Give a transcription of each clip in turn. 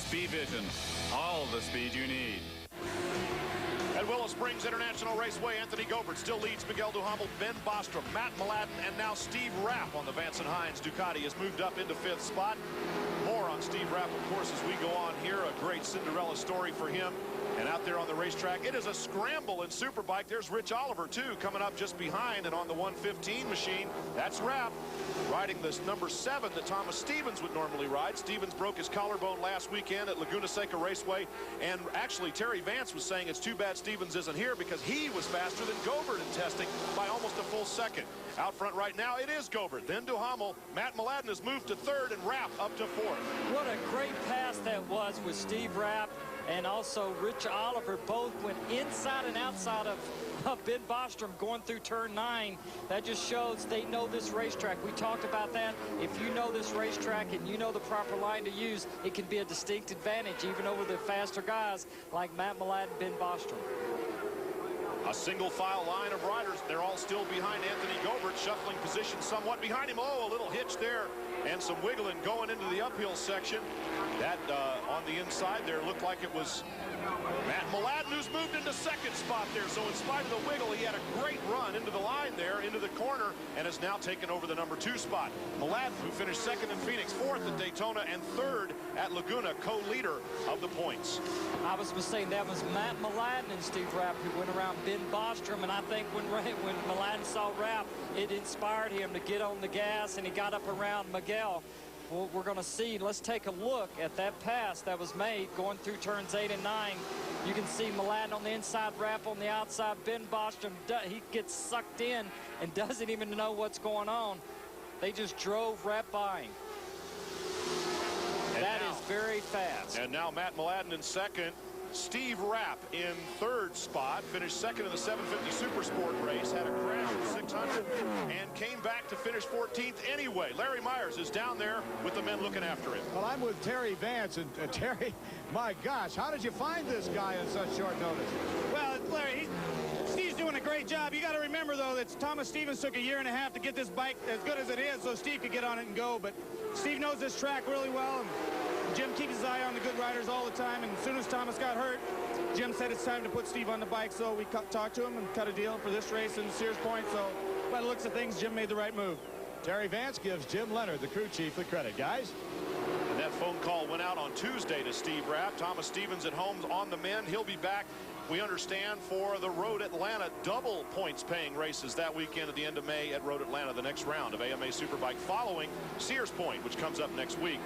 Speed Vision, all the speed you need. At Willow Springs International Raceway, Anthony Gobert still leads Miguel Duhamel, Ben Bostrom, Matt Mladen, and now Steve Rapp on the Vance & Hines Ducati has moved up into 5th spot. More on Steve Rapp, of course, as we go on here. A great Cinderella story for him. And out there on the racetrack, it is a scramble in Superbike. There's Rich Oliver, too, coming up just behind. And on the 115 machine, that's Rapp riding this number 7 that Thomas Stevens would normally ride. Stevens broke his collarbone last weekend at Laguna Seca Raceway. And actually, Terry Vance was saying it's too bad Stevens isn't here because he was faster than Gobert in testing by almost a full second. Out front right now, it is Gobert, then Duhamel. Matt Mladen has moved to 3rd and Rapp up to 4th. What a great pass that was with Steve Rapp and also Rich Oliver. Both went inside and outside of Ben Bostrom going through turn 9. That just shows they know this racetrack. We talked about that. If you know this racetrack and you know the proper line to use, it can be a distinct advantage even over the faster guys like Matt Mladen and Ben Bostrom. A single file line of riders. They're all still behind Anthony Gobert, shuffling position somewhat behind him. Oh, a little hitch there and some wiggling going into the uphill section. That on the inside there looked like it was Matt Mladen, who's moved into 2nd spot there. So in spite of the wiggle, he had a great run into the line there, into the corner, and has now taken over the number 2 spot. Mladen, who finished 2nd in Phoenix, 4th at Daytona, and 3rd at Laguna, co-leader of the points. I was saying that was Matt Mladen and Steve Rapp who went around Ben Bostrom, and I think when Mladen saw Rapp, it inspired him to get on the gas, and he got up around Miguel. Well, we're going to see. Let's take a look at that pass that was made going through turns 8 and 9. You can see Mladen on the inside, Rapp on the outside. Ben Bostrom, he gets sucked in and doesn't even know what's going on. They just drove Rapp by him. That is very fast. And now Matt Mladen in 2nd. Steve Rapp in 3rd spot, finished 2nd in the 750 Super Sport race, had a crash at 600, and came back to finish 14th anyway. Larry Myers is down there with the men looking after him. Well, I'm with Terry Vance, and Terry, my gosh, how did you find this guy on such short notice? Well, Larry, Steve's doing a great job. You got to remember, though, that Thomas Stevens took a year and a half to get this bike as good as it is so Steve could get on it and go, but Steve knows this track really well, and Jim keeps his eye on the good riders all the time, and as soon as Thomas got hurt, Jim said it's time to put Steve on the bike, so we talked to him and cut a deal for this race in Sears Point. So by the looks of things, Jim made the right move. Terry Vance gives Jim Leonard, the crew chief, the credit, guys. And that phone call went out on Tuesday to Steve Rapp. Thomas Stevens at home on the mend. He'll be back, we understand, for the Road Atlanta double points paying races that weekend at the end of May at Road Atlanta, the next round of AMA Superbike following Sears Point, which comes up next week.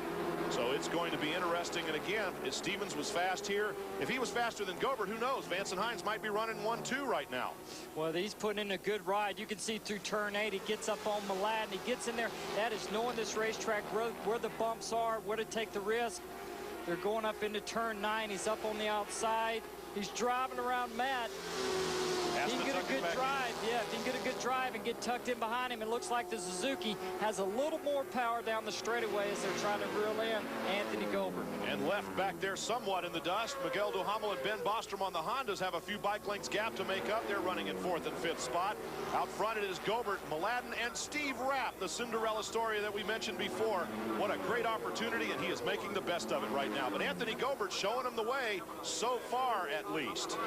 So it's going to be interesting. And again, if Stevens was fast here, if he was faster than Gobert, who knows? Vance & Hines might be running 1-2 right now. Well, he's putting in a good ride. You can see through turn 8, he gets up on Mladen. He gets in there. That is knowing this racetrack, where the bumps are, where to take the risk. They're going up into turn 9. He's up on the outside. He's driving around Matt. He can get a good drive. Yeah, if he can get a good drive and get tucked in behind him, it looks like the Suzuki has a little more power down the straightaway as they're trying to reel in Anthony Gobert. And left back there somewhat in the dust, Miguel Duhamel and Ben Bostrom on the Hondas have a few bike lengths gap to make up. They're running in 4th and 5th spot. Out front it is Gobert, Mladen, and Steve Rapp, the Cinderella story that we mentioned before. What a great opportunity, and he is making the best of it right now. But Anthony Gobert showing him the way so far, at least.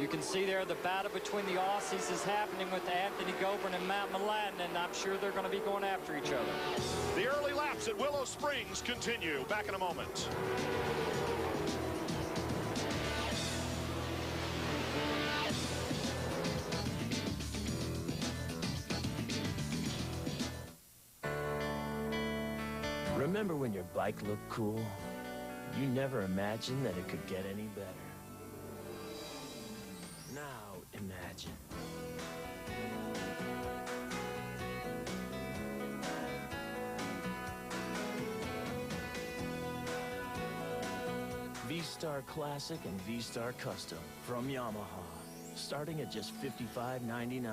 You can see there the battle between the Aussies is happening with Anthony Gobert and Matt Mladen, and I'm sure they're going to be going after each other. The early laps at Willow Springs continue. Back in a moment. Remember when your bike looked cool? You never imagined that it could get any better. Now imagine. V-Star Classic and V-Star Custom from Yamaha, starting at just $55.99.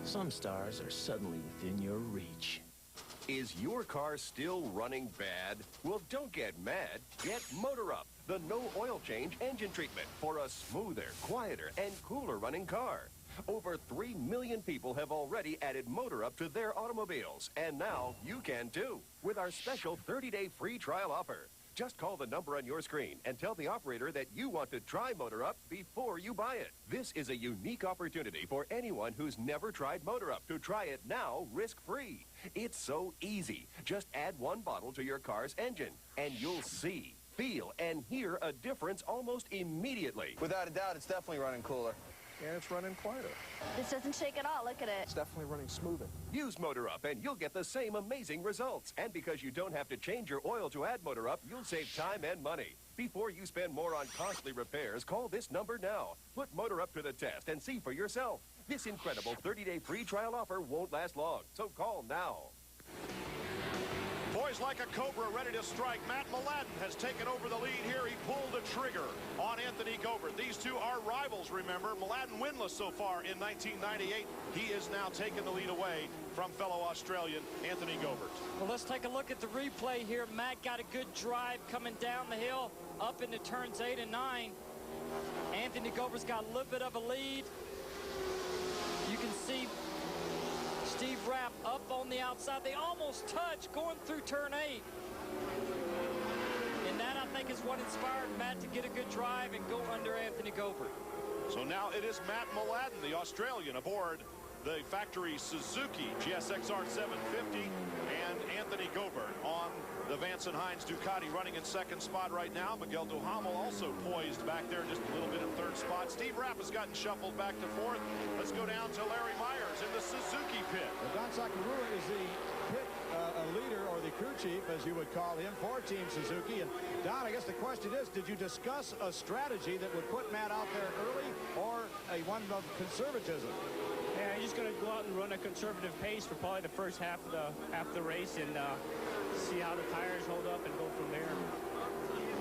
Some stars are suddenly within your reach. Is your car still running bad? Well, don't get mad. Get Motor Up, the no oil change engine treatment for a smoother, quieter, and cooler running car. Over 3 million people have already added Motor Up to their automobiles, and now you can too with our special 30-day free trial offer. Just call the number on your screen and tell the operator that you want to try Motor Up before you buy it. This is a unique opportunity for anyone who's never tried Motor Up to try it now risk-free. It's so easy. Just add 1 bottle to your car's engine, and you'll see, feel, and hear a difference almost immediately. Without a doubt, it's definitely running cooler. And it's running quieter. This doesn't shake at all. Look at it. It's definitely running smoother. Use Motor Up and you'll get the same amazing results. And because you don't have to change your oil to add Motor Up, you'll save time and money. Before you spend more on costly repairs, call this number now. Put Motor Up to the test and see for yourself. This incredible 30-day free trial offer won't last long, so call now. Poised like a cobra, ready to strike. Matt Mladen has taken over the lead here. He pulled a trigger on Anthony Gobert. These two are rivals, remember. Mladen winless so far in 1998. He is now taking the lead away from fellow Australian Anthony Gobert. Well, let's take a look at the replay here. Matt got a good drive coming down the hill up into turns 8 and 9. Anthony Gobert's got a little bit of a lead. You can see Steve Rapp up on the outside. They almost touch going through turn 8. And that, I think, is what inspired Matt to get a good drive and go under Anthony Gobert. So now it is Matt Mladen, the Australian, aboard the factory Suzuki GSXR 750, and Anthony Gobert on the Vance & Hines Ducati running in second spot right now. Miguel Duhamel also poised back there just a little bit in third spot. Steve Rapp has gotten shuffled back to fourth. Let's go down to Larry Myers in the Suzuki pit. Well, Don Sakurua is the pit leader, or the crew chief, as you would call him, for Team Suzuki. And Don, I guess the question is, did you discuss a strategy that would put Matt out there early, or a one of conservatism? Yeah, he's just going to go out and run a conservative pace for probably the first half of the race and see how the tires hold up and go from there.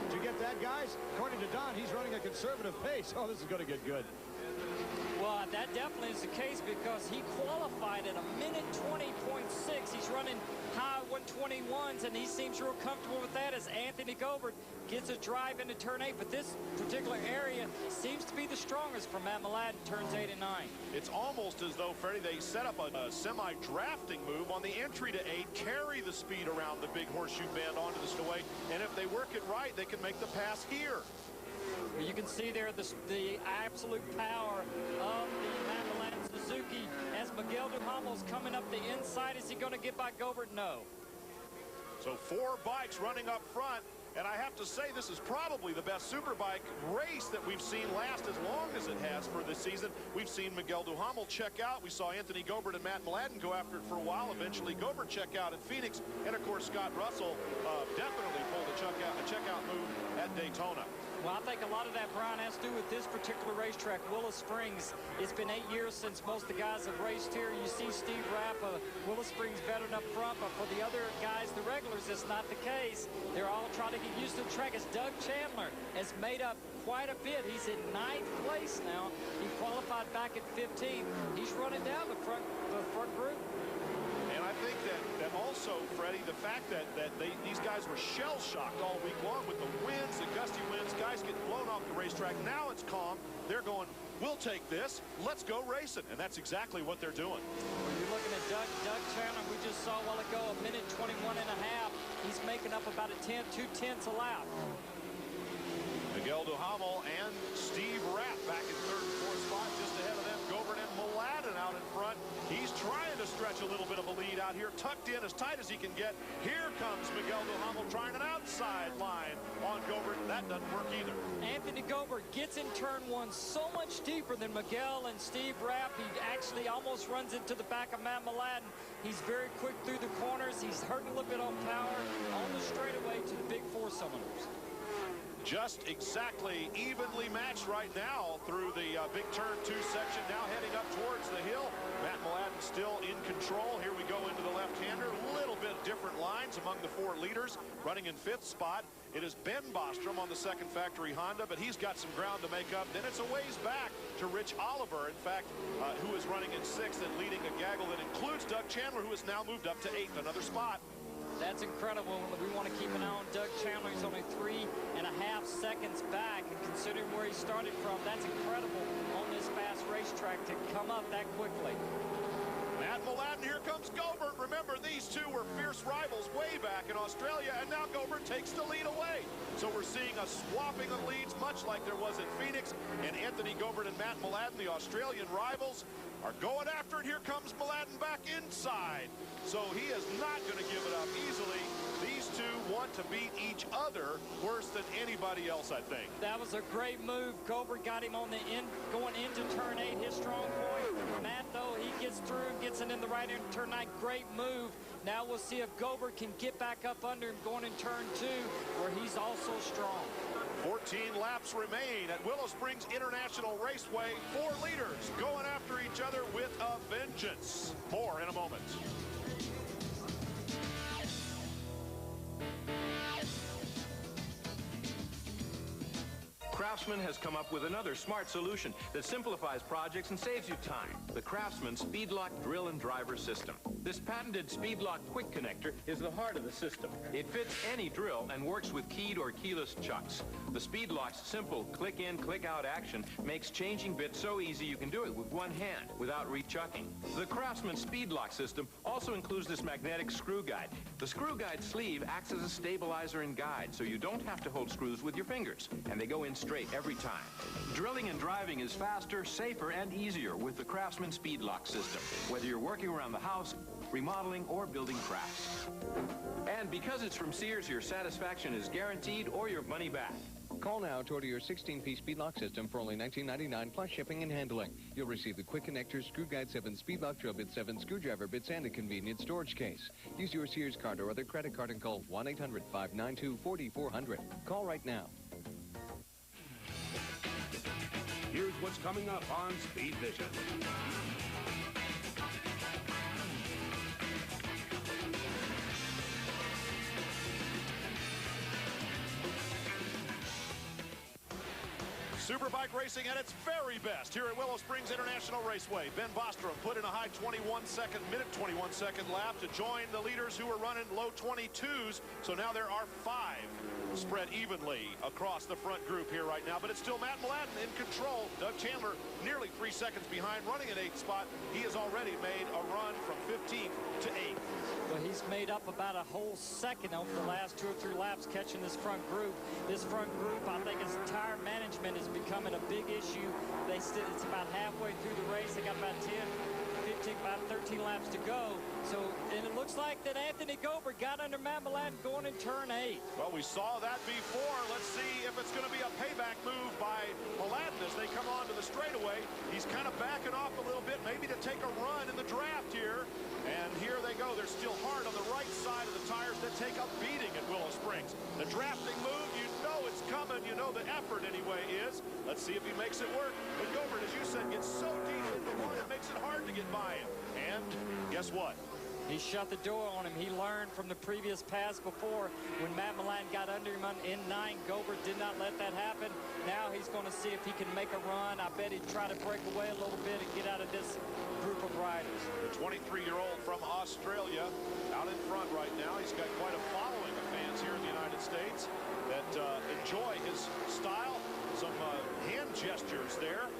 Did you get that, guys? According to Don, he's running a conservative pace. Oh, this is going to get good. Well, that definitely is the case because he qualified at a minute 20.6. He's running high 121s, and he seems real comfortable with that as Anthony Gobert gets a drive into turn 8. But this particular area seems to be the strongest for Matt Mladen, turns 8 and 9. It's almost as though, Freddie, they set up a semi-drafting move on the entry to 8, carry the speed around the big horseshoe bend onto the stowaway, and if they work it right, they can make the pass here. You can see there the absolute power of the Matt Mladen Suzuki as Miguel Duhamel's coming up the inside. Is he going to get by Gobert? No. So 4 bikes running up front, and I have to say this is probably the best Superbike race that we've seen last as long as it has for this season. We've seen Miguel Duhamel check out. We saw Anthony Gobert and Matt Mladen go after it for a while. Eventually Gobert check out at Phoenix, and of course Scott Russell definitely pulled a checkout move at Daytona. Well, I think a lot of that, Brian, has to do with this particular racetrack, Willow Springs. It's been 8 years since most of the guys have raced here. You see Steve Rapp, Willow Springs veteran up front, but for the other guys, the regulars, it's not the case. They're all trying to get used to the track. As Doug Chandler has made up quite a bit. He's in 9th place now. He qualified back at 15th. He's running down the front group. And I think that also, Freddie, the fact that these guys were shell-shocked all week long with the winds, the gusty winds, guys getting blown off the racetrack. Now it's calm. They're going, we'll take this. Let's go racing. And that's exactly what they're doing. You're looking at Doug Chandler. We just saw a while ago a minute 21 and a half. He's making up about a 2/10 a lap. Miguel Duhamel and Steve Rapp back in third and fourth spot, just ahead of them. Gobert and Mladen out in front. He's trying to stretch a little bit of a lead out here, tucked in as tight as he can get. Here comes Miguel Duhamel trying an outside line on Gobert. That doesn't work either. Anthony Gobert gets in turn 1 so much deeper than Miguel and Steve Rapp. He actually almost runs into the back of Matt Mladen. He's very quick through the corners. He's hurting a little bit on power on the straightaway to the big 4 cylinders. Just exactly evenly matched right now through the big turn 2 section. Now heading up towards the hill. Matt Mladen still in control. Here we go into the left-hander. A little bit different lines among the 4 leaders. Running in 5th spot, it is Ben Bostrom on the second factory Honda, but he's got some ground to make up. Then it's a ways back to Rich Oliver, in fact, who is running in 6th and leading a gaggle that includes Doug Chandler, who has now moved up to 8th, another spot. That's incredible. We want to keep an eye on Doug Chandler. He's only 3.5 seconds back, and considering where he started from, that's incredible on this fast racetrack to come up that quickly. Matt Mladen here comes Gobert. Remember, these two were fierce rivals way back in Australia, and now Gobert takes the lead away. So we're seeing a swapping of leads, much like there was in Phoenix. And Anthony Gobert and Matt Mladen, the Australian rivals, are going after it. Here comes Mladen back inside. So he is not going to give it up easily. These two want to beat each other worse than anybody else, I think. That was a great move. Gobert got him on the end, going into turn 8, his strong point. Matt, though, he gets through, gets it in the right end turn 9. Great move. Now we'll see if Gobert can get back up under him going in turn 2, where he's also strong. 14 laps remain at Willow Springs International Raceway. 4 leaders going after each other with a vengeance. More in a moment. Craftsman has come up with another smart solution that simplifies projects and saves you time. The Craftsman Speedlock Drill and Driver System. This patented Speedlock Quick Connector is the heart of the system. It fits any drill and works with keyed or keyless chucks. The Speedlock's simple click-in, click-out action makes changing bits so easy you can do it with one hand without re-chucking. The Craftsman Speedlock system also includes this magnetic screw guide. The screw guide sleeve acts as a stabilizer and guide, so you don't have to hold screws with your fingers, and they go in straight every time. Drilling and driving is faster, safer, and easier with the Craftsman Speedlock system, whether you're working around the house, remodeling, or building crafts. And because it's from Sears, your satisfaction is guaranteed or your money back. Call now to order your 16-piece Speedlock system for only $19.99 plus shipping and handling. You'll receive the quick connector, screw guide 7, Speedlock drill bit 7, screwdriver bits, and a convenient storage case. Use your Sears card or other credit card and call 1-800-592-4400. Call right now. Here's what's coming up on Speed Vision. Superbike racing at its very best here at Willow Springs International Raceway. Ben Bostrom put in a high 21-second lap to join the leaders who were running low 22s. So now there are 5 spread evenly across the front group here right now. But it's still Matt Mladen in control. Doug Chandler nearly 3 seconds behind, running at 8th spot. He has already made a run from 15th to 8th. Well, he's made up about a whole second over the last 2 or 3 laps catching this front group. This front group, I think, his tire management is becoming a big issue. It's about halfway through the race. They got about 10, 15, about 13 laps to go. So, and it looks like that Anthony Gobert got under Matt Mladen going in turn 8. Well, we saw that before. Let's see if it's going to be a payback move by Mladen as they come onto the straightaway. He's kind of backing off a little bit, maybe to take a run in the draft here. And here they go. They're still hard on the right side of the tires that take a beating at Willow Springs. The drafting move, you know it's coming. You know the effort anyway is. Let's see if he makes it work. But Gobert, as you said, gets so deep in the line, it makes it hard to get by him. And guess what? He shut the door on him. He learned from the previous pass before when Matt Mladen got under him in 9. Gobert did not let that happen. Now he's going to see if he can make a run. I bet he'd try to break away a little bit and get out of this group of riders. The 23-year-old from Australia out in front right now. He's got quite a following of fans here in the United States that enjoy his style. Some hand gestures there.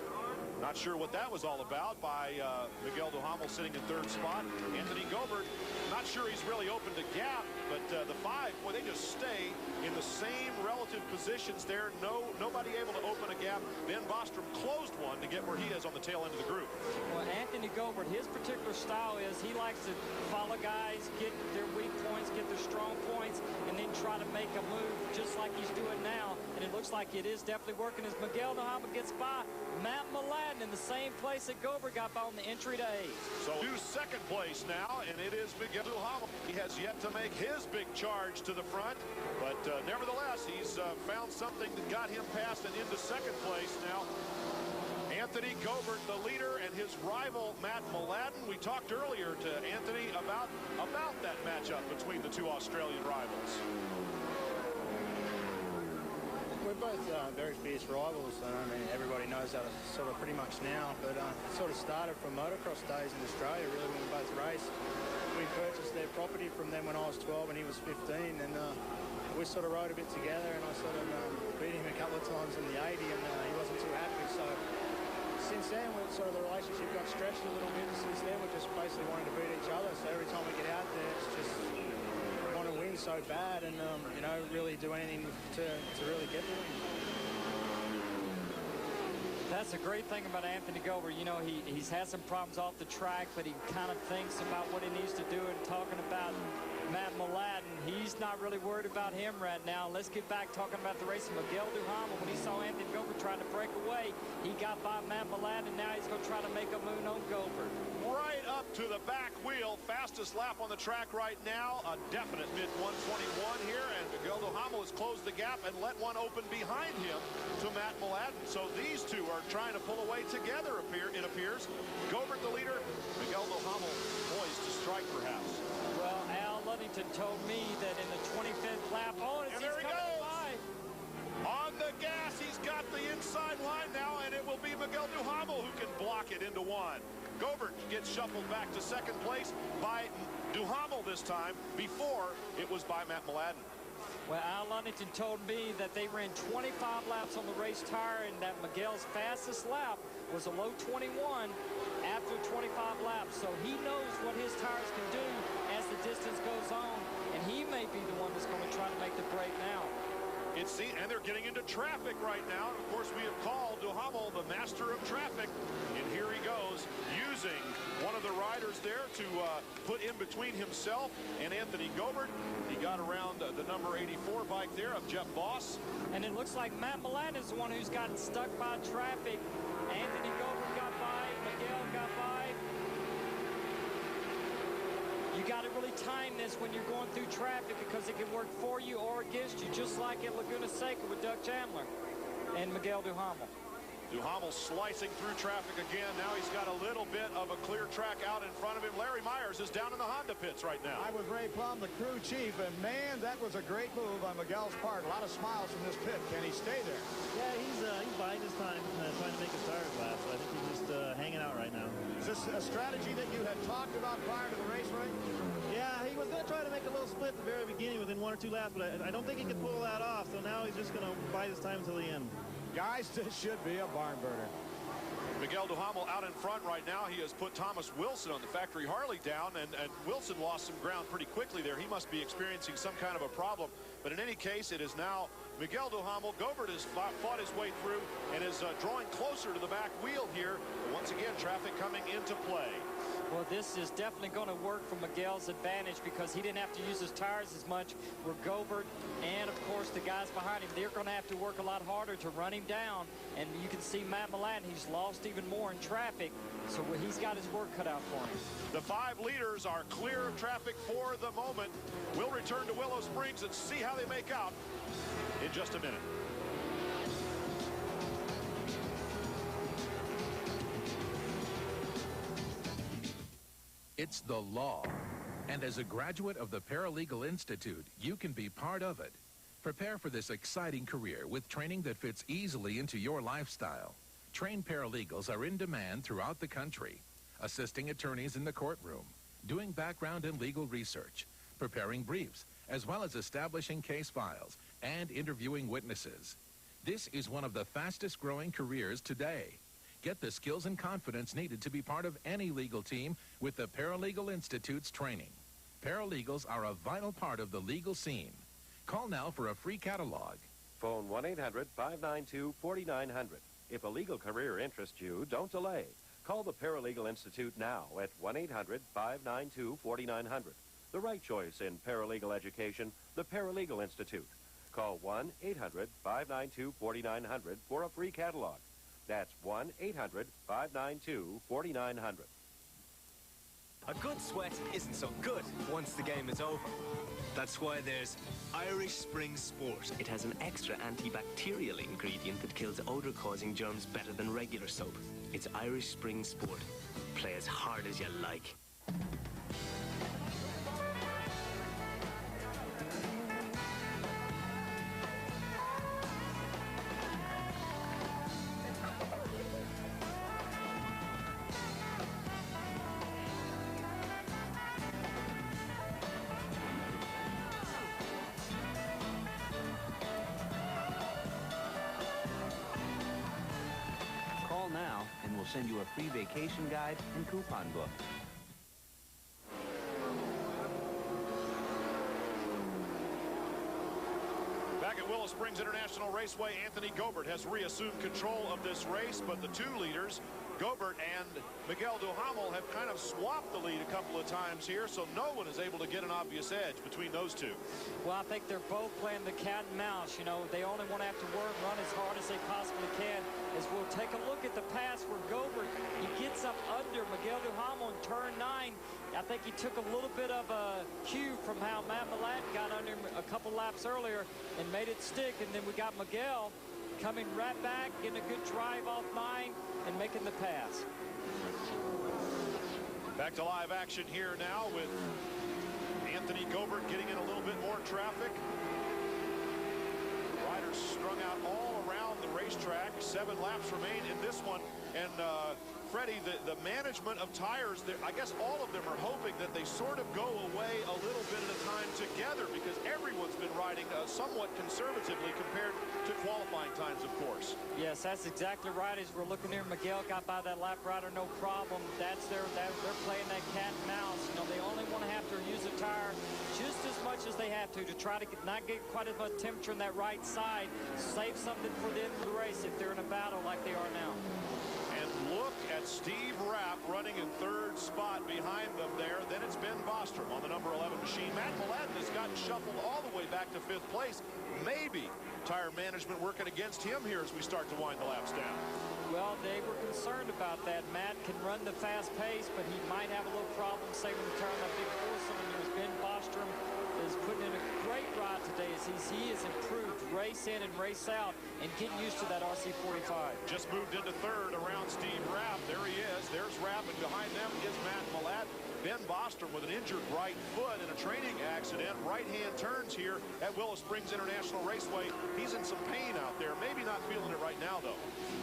Not sure what that was all about by Miguel Duhamel sitting in 3rd spot. Anthony Gobert, not sure he's really opened a gap, but the 5, boy, they just stay in the same relative positions there. Nobody able to open a gap. Ben Bostrom closed one to get where he is on the tail end of the group. Well, Anthony Gobert, his particular style is he likes to follow guys, get their weak points, get their strong points, and then try to make a move just like he's doing now. And it looks like it is definitely working as Miguel Duhamel gets by Matt Mladen in the same place that Gobert got by on the entry to 8. So to 2nd place now, and it is Miguel Duhamel. He has yet to make his big charge to the front, but nevertheless, he's found something that got him past and into 2nd place now. Anthony Gobert, the leader, and his rival Matt Mladen. We talked earlier to Anthony about that matchup between the 2 Australian rivals. We're both very fierce rivals. I mean, everybody knows that sort of pretty much now, but it sort of started from motocross days in Australia, really, when we both raced. We purchased their property from them when I was 12 and he was 15, and we sort of rode a bit together, and I sort of beat him a couple of times in the 80, and he wasn't too happy. So since then, sort of the relationship got stretched a little bit. Since then, we're just basically wanting to beat each other. So every time we get out there, it's just want to win so bad, and you know, really do anything to really get the win. That's a great thing about Anthony Gilbert. You know, he's had some problems off the track, but he kind of thinks about what he needs to do. And talking about Matt Mladen, he's not really worried about him right now. Let's get back talking about the race of Miguel Duhamel. When he saw Anthony Gilbert trying to break away, he got by Matt Mladen, and now he's going to try to make a moon on Gilbert. Right up to the back wheel. Fastest lap on the track right now. A definite mid-121 here, and Miguel Duhamel has closed the gap and let one open behind him to Matt Mladen. So these two are trying to pull away together, it appears. Gilbert the leader, Miguel Duhamel poised to strike perhaps. Well, Al Ludington told me that in the 25th lap, and there he goes. On the gas, he's got the inside line now, and it will be Miguel Duhamel who can block it into one. Gilbert gets shuffled back to second place by Duhamel this time. Before, it was by Matt Mladen. Well, Al Ludington told me that they ran 25 laps on the race tire, and that Miguel's fastest lap was a low 21 after 25 laps. So he knows what his tires can do as the distance goes on, and he may be the one that's going to try to make the break now. And they're getting into traffic right now. And of course, we have called Duhamel the master of traffic. And here he goes, using one of the riders there to put in between himself and Anthony Gilbert. He got around the number 84 bike there of Jeff Voss. And it looks like Matt Mladen is the one who's gotten stuck by traffic. Anthony Gilbert got by, Miguel got by. You got to really time this when you're going through traffic, because it can work for you or against you, just like at Laguna Seca with Doug Chandler and Miguel Duhamel. Duhamel slicing through traffic again. Now he's got a little bit of a clear track out in front of him. Larry Myers is down in the Honda pits right now. I'm with Ray Plum, the crew chief, and man, that was a great move on Miguel's part. A lot of smiles from this pit. Can he stay there? Yeah, he's biding his time, trying to make his tires last. So I think he's just hanging out right now. Is this a strategy that you had talked about prior to the race, Ray? Yeah, he was going to try to make a little split at the very beginning within 1 or 2 laps, but I don't think he could pull that off. So now he's just going to bide his time until the end. Guys, this should be a barn burner. Miguel Duhamel out in front right now. He has put Thomas Wilson on the factory Harley down, and Wilson lost some ground pretty quickly there. He must be experiencing some kind of a problem. But in any case, it is now Miguel Duhamel. Gilbert has fought his way through and is drawing closer to the back wheel here. But once again, traffic coming into play. Well, this is definitely going to work for Miguel's advantage, because he didn't have to use his tires as much. Where Gilbert and, of course, the guys behind him, they're going to have to work a lot harder to run him down. And you can see Matt Mladen, he's lost even more in traffic. So he's got his work cut out for him. The 5 leaders are clear of traffic for the moment. We'll return to Willow Springs and see how they make out in just a minute. It's the law, and as a graduate of the Paralegal Institute, you can be part of it. Prepare for this exciting career with training that fits easily into your lifestyle. Trained paralegals are in demand throughout the country, assisting attorneys in the courtroom, doing background and legal research, preparing briefs, as well as establishing case files and interviewing witnesses. This is one of the fastest growing careers today. Get the skills and confidence needed to be part of any legal team with the Paralegal Institute's training. Paralegals are a vital part of the legal scene. Call now for a free catalog. Phone 1-800-592-4900. If a legal career interests you, don't delay. Call the Paralegal Institute now at 1-800-592-4900. The right choice in paralegal education, the Paralegal Institute. Call 1-800-592-4900 for a free catalog. That's 1-800-592-4900. A good sweat isn't so good once the game is over. That's why there's Irish Spring Sport. It has an extra antibacterial ingredient that kills odor-causing germs better than regular soap. It's Irish Spring Sport. Play as hard as you like. send you a free vacation guide and coupon book. Back at Willow Springs International Raceway, Anthony Gobert has reassumed control of this race, but the two leaders, Gobert and Miguel Duhamel, have kind of swapped the lead a couple of times here, so no one is able to get an obvious edge between those two. Well, I think they're both playing the cat and mouse. You know, they only want to have to work, run as hard as they possibly can. As we'll take a look at the pass where Gobert, he gets up under Miguel Duhamel in turn 9. I think he took a little bit of a cue from how Matt Mladen got under him a couple laps earlier and made it stick. And then we got Miguel coming right back, getting a good drive off 9 and making the pass. Back to live action here now with Anthony Gobert getting in a little bit more traffic. Riders strung out all around the racetrack. 7 laps remain in this one. And Freddie, the management of tires, I guess all of them are hoping that they sort of go away a little bit at a time together, because everyone's been riding somewhat conservatively compared to qualifying times, of course. Yes, that's exactly right. As we're looking here, Miguel got by that lap rider, no problem. They're playing that cat and mouse. You know, they only want to have to use a tire just as much as they have to try to not get quite as much temperature on that right side. Save something for the end of the race if they're in a battle like they are now. And look at Steve Rapp running in 3rd spot behind them there. Then it's Ben Bostrom on the number 11 machine. Matt Mladen has gotten shuffled all the way back to 5th place. Maybe tire management working against him here as we start to wind the laps down. Well, they were concerned about that. Matt can run the fast pace, but he might have a little problem saving the turn. That big 4-cylinder. Ben Bostrom is putting in a great ride today as he has improved race in and race out and getting used to that RC45. Just moved into 3rd around Steve Rapp. There he is. There's Rapp, and behind them is Matt Mladen. Ben Bostrom with an injured right foot in a training accident. Right-hand turns here at Willow Springs International Raceway. He's in some pain out there. Maybe not feeling it right now, though.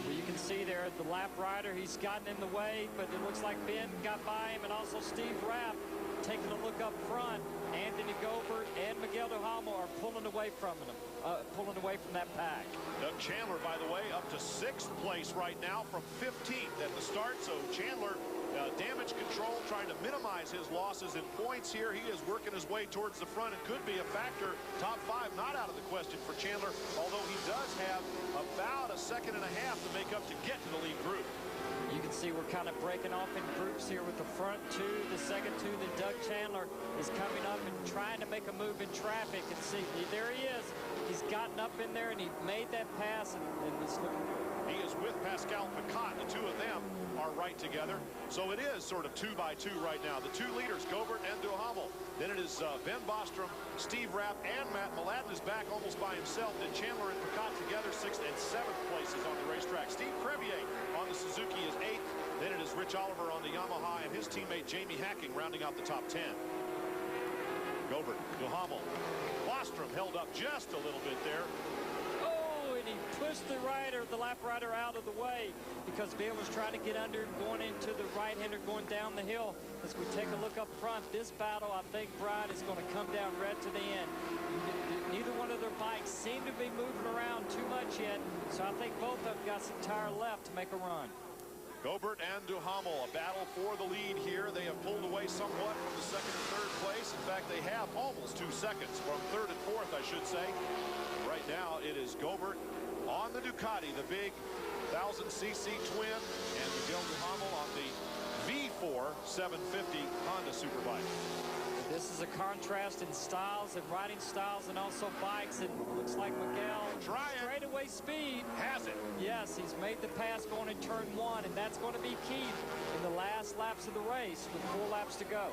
Well, you can see there the lap rider. He's gotten in the way, but it looks like Ben got by him, and also Steve Rapp taking a look up front. Anthony Gobert and Miguel Duhamel are pulling away from him, that pack. Doug Chandler, by the way, up to 6th place right now from 15th at the start. So Chandler, damage control, trying to minimize his losses in points here. He is working his way towards the front and could be a factor. Top 5 not out of the question for Chandler, although he does have about a 1.5 seconds to make up to get to the lead group. You can see we're kind of breaking off in groups here with the front 2, the second 2. Then Doug Chandler is coming up and trying to make a move in traffic. And see, there he is. He's gotten up in there and he made that pass. And he is with Pascal Picat. The 2 of them are right together. So it is sort of 2 by 2 right now. The 2 leaders, Gobert and Duhamel. Then it is Ben Bostrom, Steve Rapp, and Matt Mladen is back almost by himself. Then Chandler and Picat together 6th and 7th places on the racetrack. Steve Crevier on the Suzuki is 8th. Then it is Rich Oliver on the Yamaha and his teammate Jamie Hacking rounding out the top 10. Gobert, Duhamel, Bostrom held up just a little bit there. Oh, and he pushed the lap rider out of the way because Ben was trying to get under him going into the right-hander going down the hill. As we take a look up front, this battle, I think, Brad, is going to come down right to the end. Neither one of their bikes seem to be moving around too much yet, so I think both of them got some tire left to make a run. Gobert and Duhamel, a battle for the lead here. They have pulled away somewhat from the 2nd and 3rd place. In fact, they have almost 2 seconds from 3rd and 4th, I should say. Right now, it is Gobert on the Ducati, the big 1000cc twin, and Miguel Duhamel on the V4 750 Honda Superbike. This is a contrast in styles and riding styles and also bikes. It looks like Miguel straightaway speed. Has it? Yes, he's made the pass going in turn 1, and that's going to be key in the last laps of the race with 4 laps to go.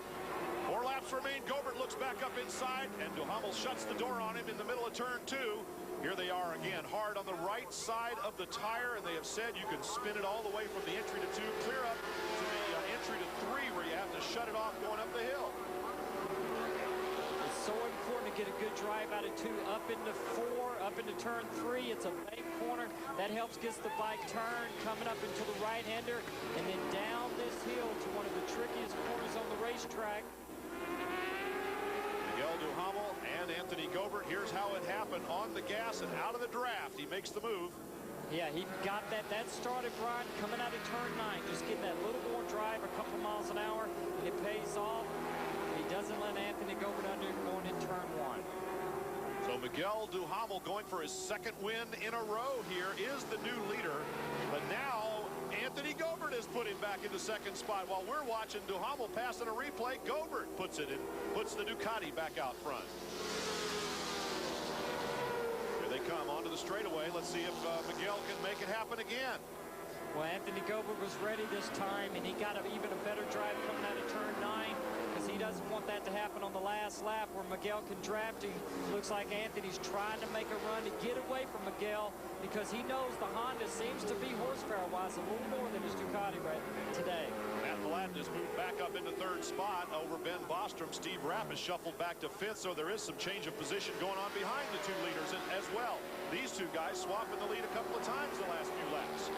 4 laps remain. Gobert looks back up inside, and Duhamel shuts the door on him in the middle of turn 2. Here they are again, hard on the right side of the tire, and they have said you can spin it all the way from the entry to 2, clear up to the entry to 3, where you have to shut it off going up the hill. So important to get a good drive out of 2 up into 4, up into turn 3. It's a bank corner that helps get the bike turned, coming up into the right-hander, and then down this hill to one of the trickiest corners on the racetrack. Miguel Duhamel and Anthony Gobert. Here's how it happened on the gas and out of the draft. He makes the move. Yeah, he got that started right coming out of turn 9, just getting that little more drive, a couple miles an hour, and it pays off. He doesn't let Anthony Gobert under going in turn 1. So Miguel Duhamel, going for his second win in a row here, is the new leader. But now Anthony Gobert is put him back into second spot. While we're watching Duhamel pass in a replay, Gobert puts it in, puts the Ducati back out front. Here they come onto the straightaway. Let's see if Miguel can make it happen again. Well, Anthony Gobert was ready this time, and he got even a better drive coming out of turn 9. He doesn't want that to happen on the last lap where Miguel can draft him. Looks like Anthony's trying to make a run to get away from Miguel because he knows the Honda seems to be horsepower-wise a little more than his Ducati right today. Matt Mladen has moved back up into third spot over Ben Bostrom. Steve Rapp has shuffled back to fifth, so there is some change of position going on behind the two leaders as well. These two guys swapping the lead a couple of times the last few laps.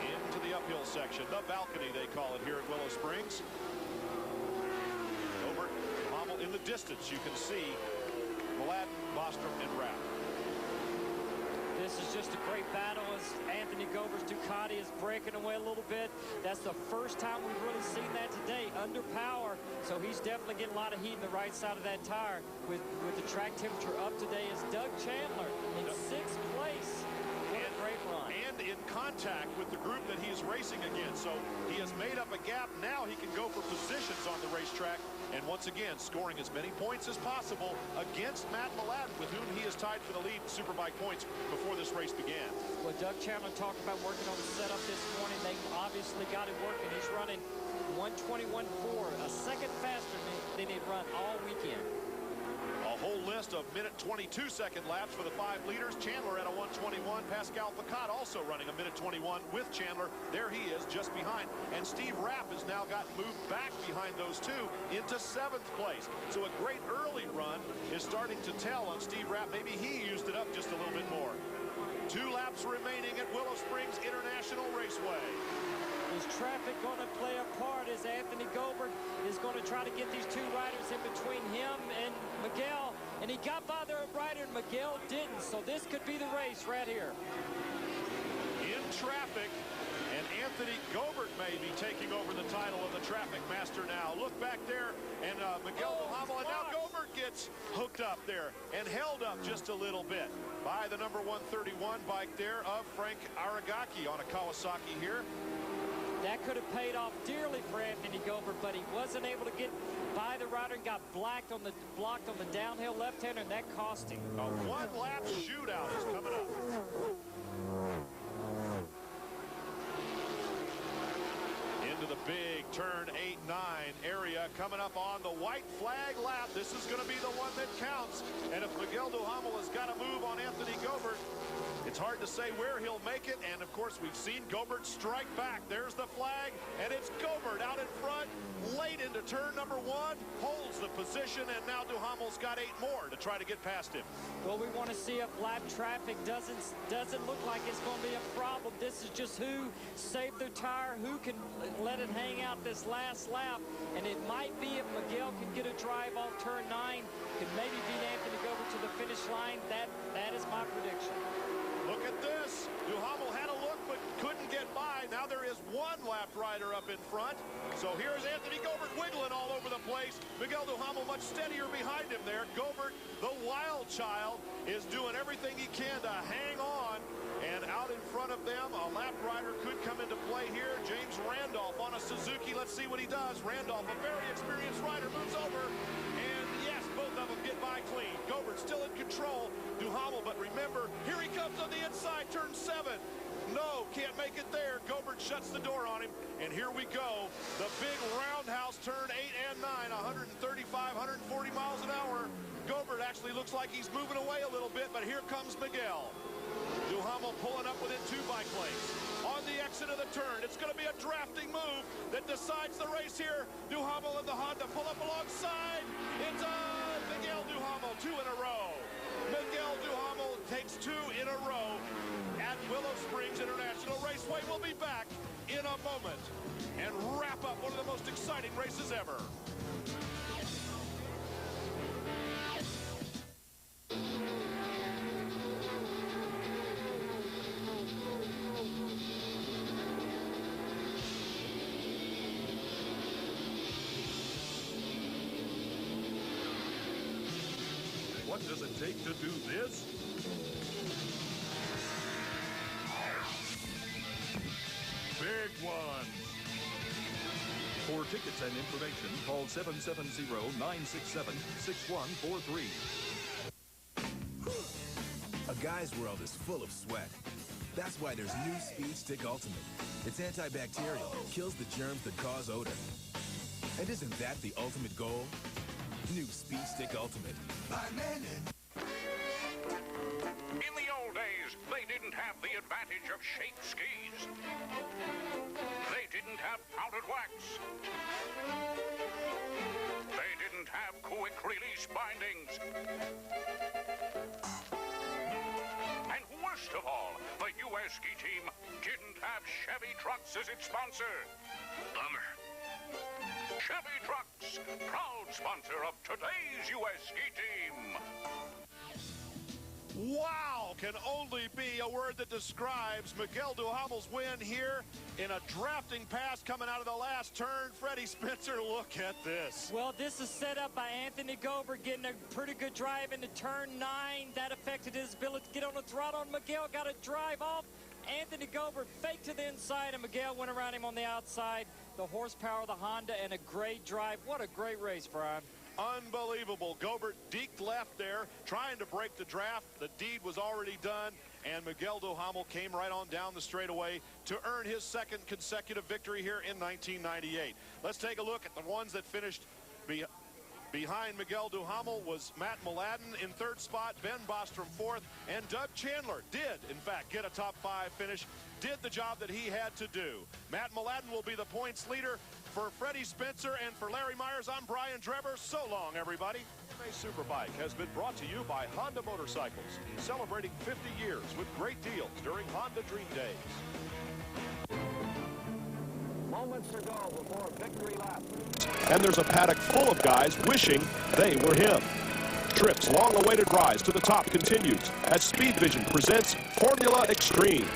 Into the uphill section, the balcony they call it here at Willow Springs. In the distance, you can see Mladen, Bostrom, and Rapp. This is just a great battle as Anthony Gobert's Ducati is breaking away a little bit. That's the first time we've really seen that today, under power. So he's definitely getting a lot of heat in the right side of that tire. With the track temperature up today is Doug Chandler in 6th place. What a great run. And in contact with the group that he is racing against. So he has made up a gap. Now he can go for positions on the racetrack. And once again, scoring as many points as possible against Matt Mladen, with whom he is tied for the lead in Superbike points before this race began. Well, Doug Chandler talked about working on the setup this morning. They obviously got it working. He's running 121.4, a second faster than he'd run all weekend. A whole list of minute 22-second laps for the 5 leaders. Chandler at a 121. Pascal Picat also running a minute 21 with Chandler. There he is just behind. And Steve Rapp has now gotten moved back behind those two into 7th place. So a great early run is starting to tell on Steve Rapp. Maybe he used it up just a little bit more. 2 laps remaining at Willow Springs International Raceway. Is traffic going to play a part as Anthony Gobert is going to try to get these two riders in between him and Miguel? And he got by the rider and Miguel didn't. So this could be the race right here. In traffic, and Anthony Gobert may be taking over the title of the traffic master now. Look back there, and Miguel Duhamel, and now Gobert gets hooked up there and held up just a little bit by the number 131 bike there of Frank Aragaki on a Kawasaki here. That could have paid off dearly for Anthony Gobert, but he wasn't able to get by the rider and got blocked on the downhill left-hander, and that cost him. A one-lap shootout is coming up. Into the big turn 8-9 area coming up on the white flag lap. This is going to be the one that counts. And if Miguel Duhamel has got to move on Anthony Gobert, it's hard to say where he'll make it. And of course, we've seen Gobert strike back. There's the flag, and it's Gobert out in front, late into turn number 1, holds the position, and now Duhamel's got 8 more to try to get past him. Well, we want to see if lap traffic doesn't look like it's going to be a problem. This is just who saved their tire, who can let it hang out this last lap. And it might be if Miguel can get a drive off turn 9, can maybe beat Anthony Gobert to the finish line. That is my prediction. Look at this. Duhamel had a look but couldn't get by. Now there is one lap rider up in front. So here's Anthony Gobert wiggling all over the place. Miguel Duhamel much steadier behind him there. Gobert, the wild child, is doing everything he can to hang on. And out in front of them, a lap rider could come into play here. James Randolph on a Suzuki. Let's see what he does. Randolph, a very experienced rider, moves over. And yes, both of them get by clean. Gobert still in control. Duhamel, but remember, here he comes on the inside, turn 7. No, can't make it there. Gobert shuts the door on him. And here we go. The big roundhouse turn 8 and 9, 135, 140 miles an hour. Gobert actually looks like he's moving away a little bit, but here comes Miguel. Duhamel pulling up within 2 bike lanes. On the exit of the turn, it's going to be a drafting move that decides the race here. Duhamel and the Honda pull up alongside. It's Miguel Duhamel, 2 in a row. Miguel Duhamel takes 2 in a row at Willow Springs International Raceway. We'll be back in a moment and wrap up one of the most exciting races ever. What does it take to do this? Big one. For tickets and information, call 770-967-6143. A guy's world is full of sweat. That's why there's new Speed Stick Ultimate. It's antibacterial, kills the germs that cause odor. And isn't that the ultimate goal? New Speed Stick Ultimate. In the old days, they didn't have the advantage of shaped skis. They didn't have powdered wax. They didn't have quick release bindings. And worst of all, the U.S. ski team didn't have Chevy trucks as its sponsor. Bummer. Chevy Trucks, proud sponsor of today's U.S. ski team. Wow can only be a word that describes Miguel Duhamel's win here in a drafting pass coming out of the last turn. Freddie Spencer, look at this. Well, this is set up by Anthony Gobert getting a pretty good drive into turn 9. That affected his ability to get on the throttle, and Miguel got a drive off. Anthony Gobert faked to the inside, and Miguel went around him on the outside. The horsepower of the Honda and a great drive. What a great race, Brian. Unbelievable. Gobert deked left there, trying to break the draft. The deed was already done, and Miguel Duhamel came right on down the straightaway to earn his second consecutive victory here in 1998. Let's take a look at the ones that finished behind Miguel Duhamel. Was Matt Mladen in third spot, Ben Bostrom fourth, and Doug Chandler did, in fact, get a top 5 finish, did the job that he had to do. Matt Mladen will be the points leader. For Freddie Spencer and for Larry Myers, I'm Brian Drever. So long, everybody. Superbike has been brought to you by Honda Motorcycles, celebrating 50 years with great deals during Honda Dream Days. Moments to go before victory lap. And there's a paddock full of guys wishing they were him. Tripp's long-awaited rise to the top continues as Speed Vision presents Formula Extreme.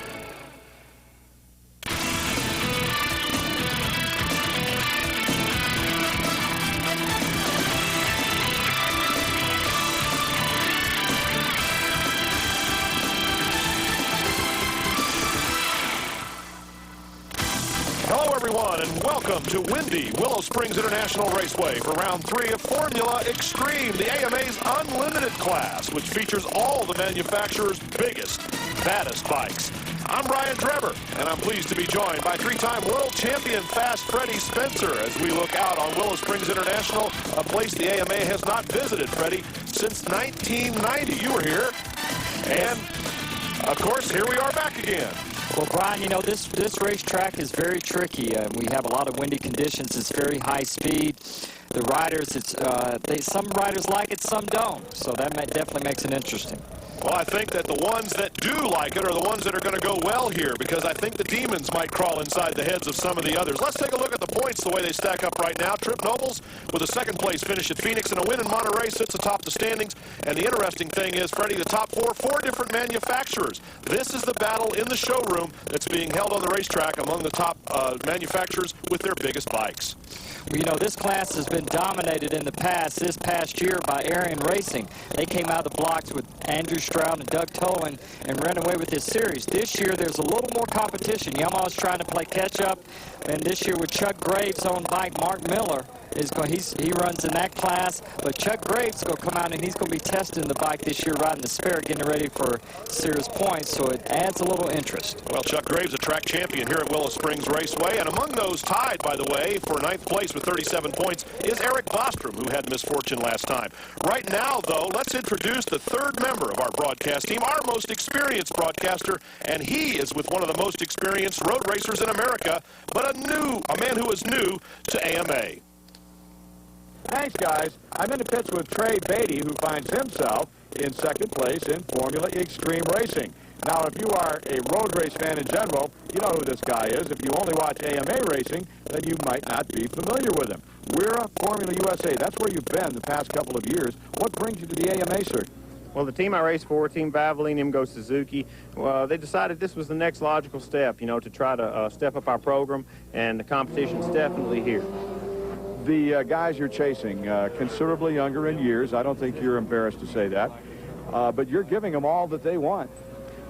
Everyone, and welcome to windy Willow Springs International Raceway for round 3 of Formula Extreme, the AMA's unlimited class, which features all the manufacturer's biggest, baddest bikes. I'm Brian Drever, and I'm pleased to be joined by 3-time world champion Fast Freddie Spencer as we look out on Willow Springs International, a place the AMA has not visited, Freddie, since 1990. You were here, and of course, here we are back again. Well, Brian, you know, this racetrack is very tricky. We have a lot of windy conditions. It's very high speed. The riders, some riders like it, some don't. So that definitely makes it interesting. Well, I think that the ones that do like it are the ones that are going to go well here, because I think the demons might crawl inside the heads of some of the others. Let's take a look at the points, the way they stack up right now. Trip Nobles with a second-place finish at Phoenix and a win in Monterey sits atop the standings. And the interesting thing is, Freddie, the top four different manufacturers. This is the battle in the showroom that's being held on the racetrack among the top manufacturers with their biggest bikes. Well, you know, this class has been dominated in the past, this past year, by Arian Racing. They came out of the blocks with Andrew Stroud and Doug Tolan and ran away with this series. This year, there's a little more competition. Yamaha's trying to play catch-up, and this year with Chuck Graves' own bike, Mark Miller, he runs in that class, but Chuck Graves is going to come out and he's going to be testing the bike this year, riding the spare, getting ready for serious points, so it adds a little interest. Well, Chuck Graves, a track champion here at Willow Springs Raceway, and among those tied, by the way, for 9th place with 37 points is Eric Bostrom, who had misfortune last time. Right now, though, let's introduce the third member of our broadcast team, our most experienced broadcaster, and he is with one of the most experienced road racers in America, but a man who is new to AMA. Thanks, guys. I'm in the pits with Trey Beatty, who finds himself in second place in Formula Extreme Racing. Now, if you are a road race fan in general, you know who this guy is. If you only watch AMA racing, then you might not be familiar with him. We're a Formula USA. That's where you've been the past couple of years. What brings you to the AMA, sir? Well, the team I race for, Team Valvoline, IMGO Suzuki, well, they decided this was the next logical step, you know, to try to step up our program, and the competition's definitely here. the guys you're chasing, considerably younger in years. I don't think you're embarrassed to say that. But you're giving them all that they want.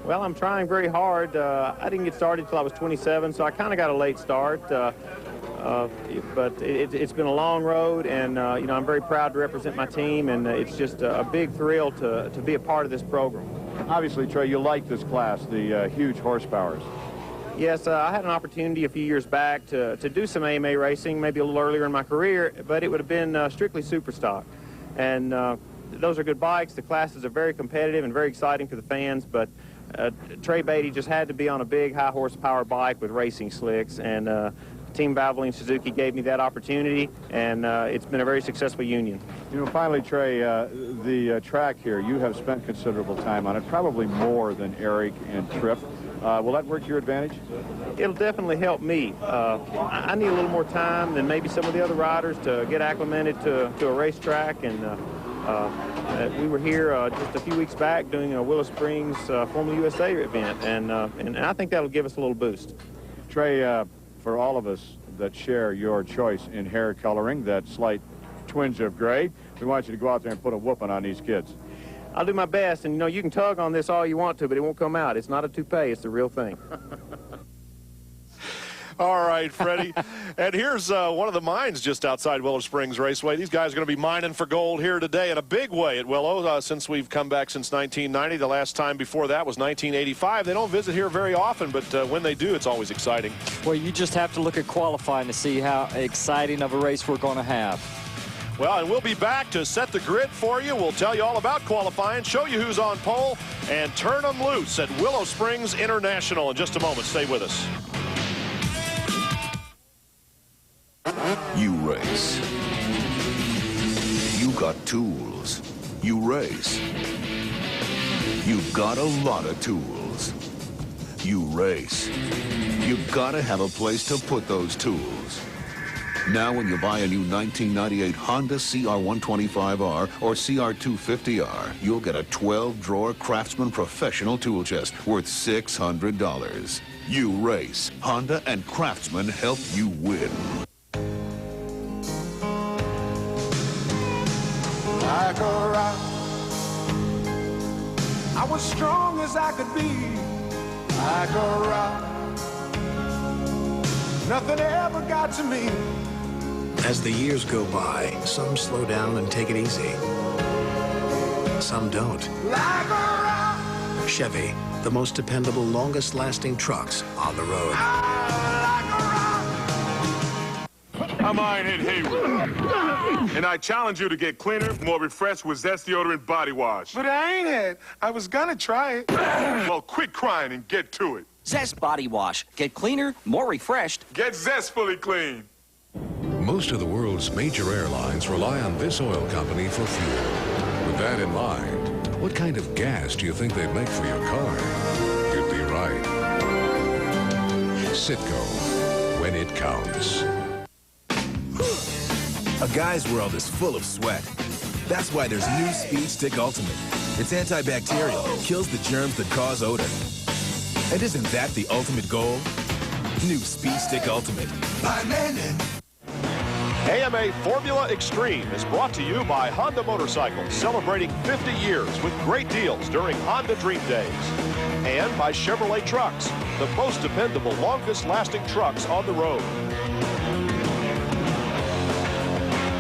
Well, I'm trying very hard. I didn't get started until I was 27, so I kind of got a late start. But it's been a long road, and you know, I'm very proud to represent my team, and it's just a big thrill to be a part of this program. Obviously, Trey, you like this class, the huge horsepowers. Yes, I had an opportunity a few years back to do some AMA racing, maybe a little earlier in my career, but it would have been strictly super stock. And those are good bikes. The classes are very competitive and very exciting for the fans, but Trey Beatty just had to be on a big high horsepower bike with racing slicks, and Team Valvoline Suzuki gave me that opportunity, and it's been a very successful union. You know, finally, Trey, the track here, you have spent considerable time on it, probably more than Eric and Tripp. Will that work to your advantage? It'll definitely help me. I need a little more time than maybe some of the other riders to get acclimated to a racetrack, and we were here just a few weeks back doing a Willow Springs Formula USA event, and I think that'll give us a little boost. Trey, for all of us that share your choice in hair coloring, that slight twinge of gray, we want you to go out there and put a whooping on these kids. I'll do my best, and you know, you can tug on this all you want to, but it won't come out. It's not a toupee, it's the real thing. All right, Freddie. And here's one of the mines just outside Willow Springs Raceway. These guys are going to be mining for gold here today in a big way at Willow since we've come back since 1990. The last time before that was 1985. They don't visit here very often, but when they do, it's always exciting. Well, you just have to look at qualifying to see how exciting of a race we're going to have. Well, and we'll be back to set the grid for you. We'll tell you all about qualifying, show you who's on pole, and turn them loose at Willow Springs International in just a moment. Stay with us. You race. You got tools. You race. You got a lot of tools. You race. You gotta have a place to put those tools. Now when you buy a new 1998 Honda CR125R or CR250R, you'll get a 12-drawer Craftsman professional tool chest worth $600. You race. Honda and Craftsman help you win. Like a rock, I was strong as I could be. Like a rock, nothing ever got to me. As the years go by, some slow down and take it easy. Some don't. Like a rock. Chevy, the most dependable, longest-lasting trucks on the road. I'm Ironhead Hayward, and I challenge you to get cleaner, more refreshed with Zest deodorant body wash. But I ain't it. I was gonna try it. Well, quit crying and get to it. Zest body wash. Get cleaner, more refreshed. Get zestfully clean. Most of the world's major airlines rely on this oil company for fuel. With that in mind, what kind of gas do you think they'd make for your car? You'd be right. Citgo, when it counts. A guy's world is full of sweat. That's why there's new Speed Stick Ultimate. It's antibacterial, kills the germs that cause odor. And isn't that the ultimate goal? New Speed Stick Ultimate. AMA Formula Extreme is brought to you by Honda Motorcycles, celebrating 50 years with great deals during Honda Dream Days. And by Chevrolet Trucks, the most dependable, longest-lasting trucks on the road.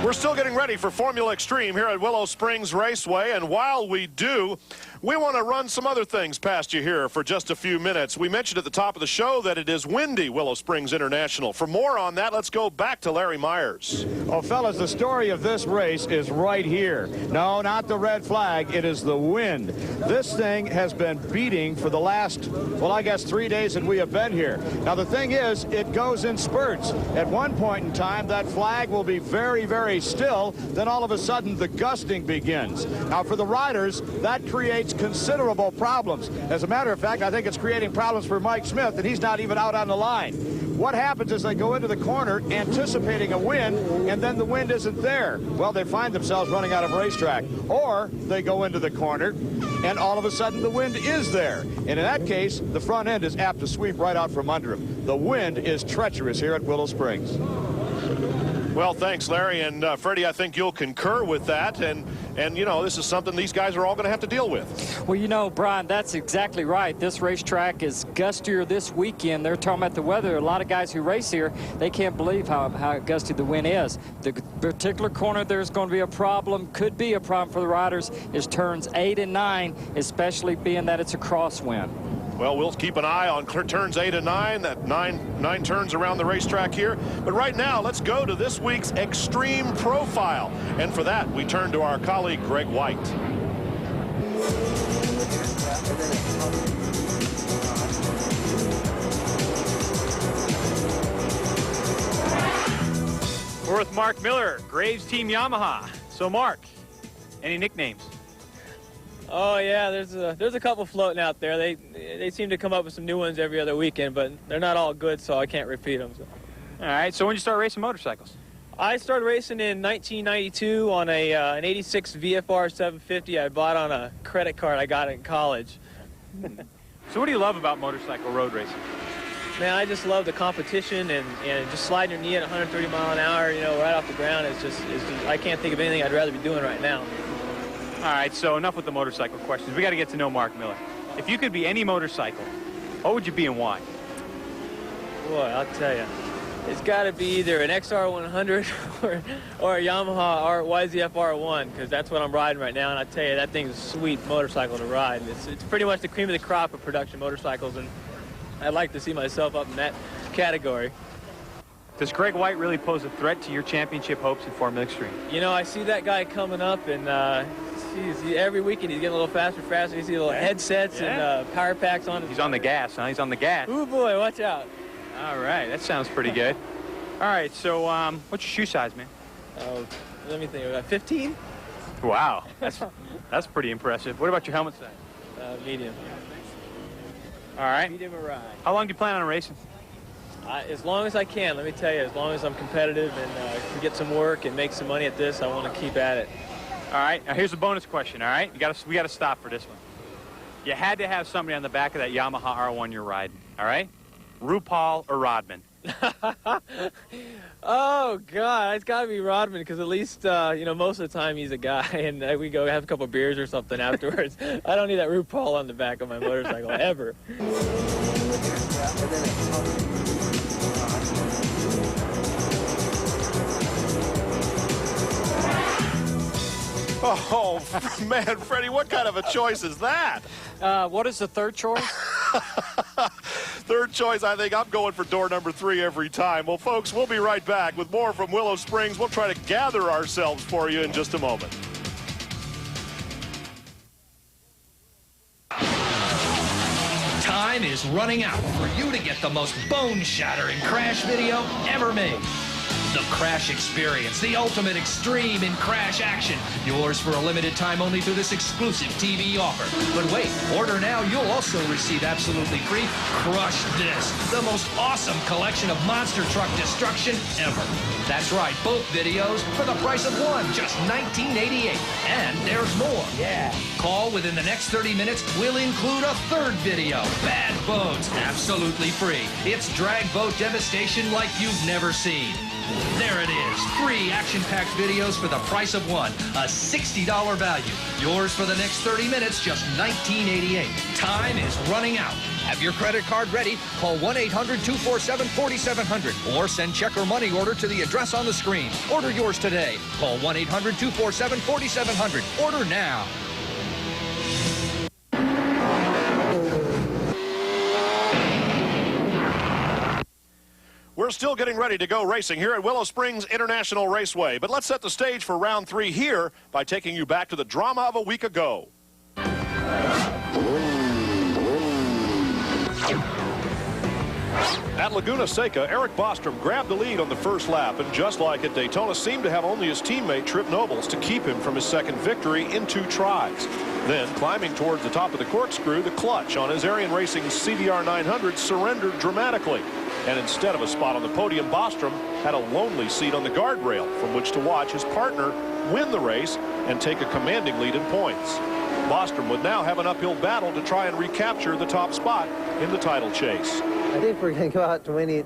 We're still getting ready for Formula Extreme here at Willow Springs Raceway, and while we do, we want to run some other things past you here for just a few minutes. We mentioned at the top of the show that it is windy Willow Springs International. For more on that, let's go back to Larry Myers. Oh, fellas, the story of this race is right here. No, not the red flag. It is the wind. This thing has been beating for the last, well, I guess 3 days that we have been here. Now, the thing is, it goes in spurts. At one point in time, that flag will be very, very still. Then all of a sudden, the gusting begins. Now, for the riders, that creates considerable problems. As a matter of fact, I think it's creating problems for Mike Smith, and he's not even out on the line. What happens is they go into the corner anticipating a wind, and then the wind isn't there. Well, they find themselves running out of racetrack. Or they go into the corner, and all of a sudden the wind is there. And in that case, the front end is apt to sweep right out from under him. The wind is treacherous here at Willow Springs. Well, thanks, Larry. And Freddie, I think you'll concur with that. And you know, this is something these guys are all going to have to deal with. Well, you know, Brian, that's exactly right. This racetrack is gustier this weekend. They're talking about the weather. A lot of guys who race here, they can't believe how gusty the wind is. The particular corner there's going to be a problem, could be a problem for the riders, is turns 8 and 9, especially being that it's a crosswind. Well, we'll keep an eye on turns 8 and 9, that nine turns around the racetrack here. But right now, let's go to this week's Extreme Profile. And for that, we turn to our colleague, Greg White. We're with Mark Miller, Graves Team Yamaha. So, Mark, any nicknames? Oh yeah, there's a couple floating out there. They seem to come up with some new ones every other weekend, but they're not all good, so I can't repeat them. So. All right. So when did you start racing motorcycles? I started racing in 1992 on an '86 VFR 750 I bought on a credit card I got in college. So what do you love about motorcycle road racing? Man, I just love the competition and just sliding your knee at 130 mile an hour, you know, right off the ground. It's just I can't think of anything I'd rather be doing right now. All right, so enough with the motorcycle questions. We got to get to know Mark Miller. If you could be any motorcycle, what would you be and why? Boy, I'll tell you. It's got to be either an XR100 or a Yamaha YZF R1, because that's what I'm riding right now, and I tell you, that thing's a sweet motorcycle to ride. It's pretty much the cream of the crop of production motorcycles, and I'd like to see myself up in that category. Does Greg White really pose a threat to your championship hopes in Formula Extreme? You know, I see that guy coming up, and every weekend he's getting a little faster. You see little headsets and power packs on. He's on the gas, huh? He's on the gas. Ooh, boy, watch out. All right, that sounds pretty good. All right, so what's your shoe size, man? Let me think. 15? Wow, that's pretty impressive. What about your helmet size? Medium. All right. Medium or ride. How long do you plan on racing? As long as I can, let me tell you. As long as I'm competitive and can get some work and make some money at this, I want to keep at it. All right, now here's a bonus question, all right? We got to stop for this one. You had to have somebody on the back of that Yamaha R1 you're riding, all right? RuPaul or Rodman? Oh, God, it's got to be Rodman, because at least, you know, most of the time he's a guy, and we go have a couple beers or something afterwards. I don't need that RuPaul on the back of my motorcycle, ever. Oh, man, Freddie, what kind of a choice is that? What is the third choice? Third choice, I think I'm going for door number 3 every time. Well, folks, we'll be right back with more from Willow Springs. We'll try to gather ourselves for you in just a moment. Time is running out for you to get the most bone-shattering crash video ever made. The Crash Experience, the ultimate extreme in crash action. Yours for a limited time only through this exclusive TV offer. But wait, order now, you'll also receive absolutely free Crush This, the most awesome collection of monster truck destruction ever. That's right, both videos for the price of one, just $19.88. And there's more. Yeah. Call within the next 30 minutes. We'll include a third video, Bad Boats, absolutely free. It's drag boat devastation like you've never seen. There it is. 3 action-packed videos for the price of one. A $60 value. Yours for the next 30 minutes, just $19.88. Time is running out. Have your credit card ready? Call 1-800-247-4700 or send check or money order to the address on the screen. Order yours today. Call 1-800-247-4700. Order now. We're still getting ready to go racing here at Willow Springs International Raceway. But let's set the stage for round 3 here by taking you back to the drama of a week ago. At Laguna Seca, Eric Bostrom grabbed the lead on the first lap, and just like at Daytona, seemed to have only his teammate Trip Nobles to keep him from his second victory in 2 tries. Then, climbing towards the top of the corkscrew, the clutch on his Arian Racing CBR 900 surrendered dramatically. And instead of a spot on the podium, Bostrom had a lonely seat on the guardrail from which to watch his partner win the race and take a commanding lead in points. Bostrom would now have an uphill battle to try and recapture the top spot in the title chase. I think we're going to go out to win each